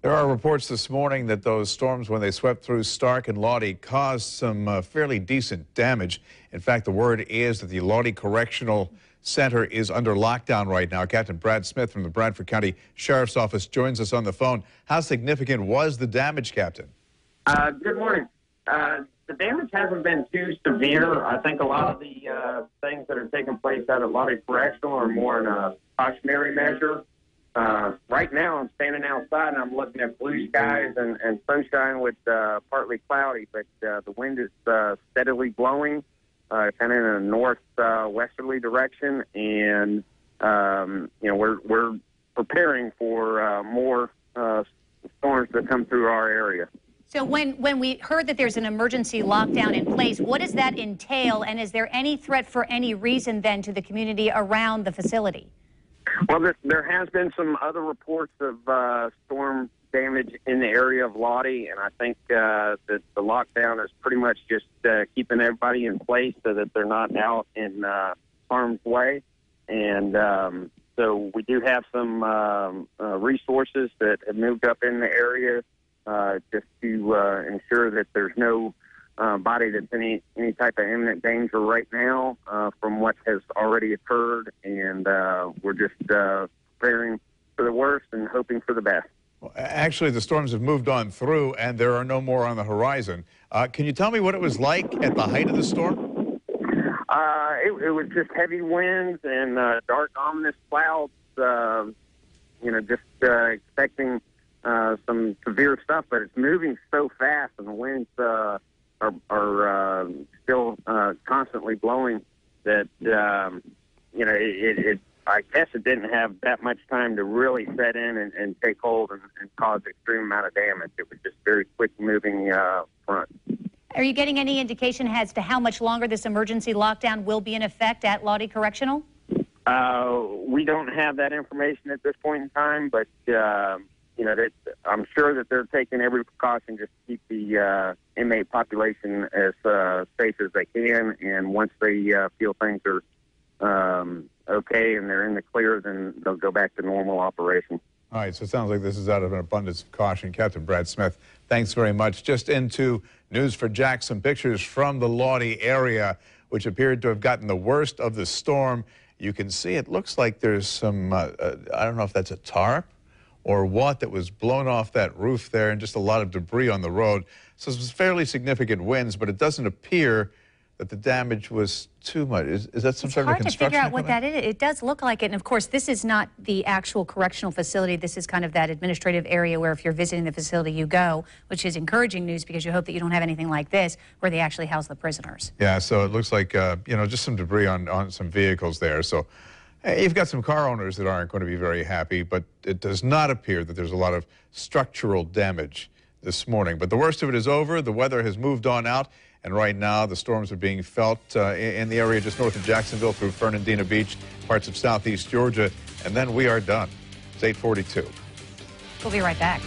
There are reports this morning that those storms, when they swept through Stark and Lawtey, caused some fairly decent damage. In fact, the word is that the Lawtey Correctional Center is under lockdown right now. Captain Brad Smith from the Bradford County Sheriff's Office joins us on the phone. How significant was the damage, Captain? Good morning. The damage hasn't been too severe. I think a lot of the things that are taking place out at Lawtey Correctional are more in a cautionary measure. Right now, I'm standing outside and I'm looking at blue skies and sunshine with partly cloudy, but the wind is steadily blowing, kind of in a north-westerly direction, and we're preparing for more storms that come through our area. So when we heard that there's an emergency lockdown in place, what does that entail, and is there any threat for any reason then to the community around the facility? Well, there has been some other reports of storm damage in the area of Lawtey, and I think that the lockdown is pretty much just keeping everybody in place so that they're not out in harm's way. And so we do have some resources that have moved up in the area just to ensure that there's no body that's in any type of imminent danger right now from what has already occurred, and we're just preparing for the worst and hoping for the best. Well, actually, the storms have moved on through, and there are no more on the horizon. Can you tell me what it was like at the height of the storm? It was just heavy winds and dark, ominous clouds, just expecting some severe stuff, but it's moving so fast, and the winds are still constantly blowing that, I guess it didn't have that much time to really set in and take hold and cause extreme amount of damage. It was just very quick moving front. Are you getting any indication as to how much longer this emergency lockdown will be in effect at Lawtey Correctional? We don't have that information at this point in time, but I'm sure that they're taking every precaution just to keep the inmate population as safe as they can. And once they feel things are okay and they're in the clear, then they'll go back to normal operation. All right, so it sounds like this is out of an abundance of caution. Captain Brad Smith, thanks very much. Just into News for Jack, some pictures from the Lawtey area, which appeared to have gotten the worst of the storm. You can see it looks like there's some, I don't know if that's a tarp or what, that was blown off that roof there, and just a lot of debris on the road. So it was fairly significant winds, but it doesn't appear that the damage was too much. Is that some sort of a construction? It's hard to figure out what that is. It does look like it, and of course, this is not the actual correctional facility. This is kind of that administrative area where if you're visiting the facility, you go, which is encouraging news because you hope that you don't have anything like this where they actually house the prisoners. Yeah, so it looks like, just some debris on some vehicles there. So you've got some car owners that aren't going to be very happy, but it does not appear that there's a lot of structural damage this morning. But the worst of it is over. The weather has moved on out, and right now the storms are being felt in the area just north of Jacksonville through Fernandina Beach, parts of southeast Georgia, and then we are done. It's 8:42. We'll be right back.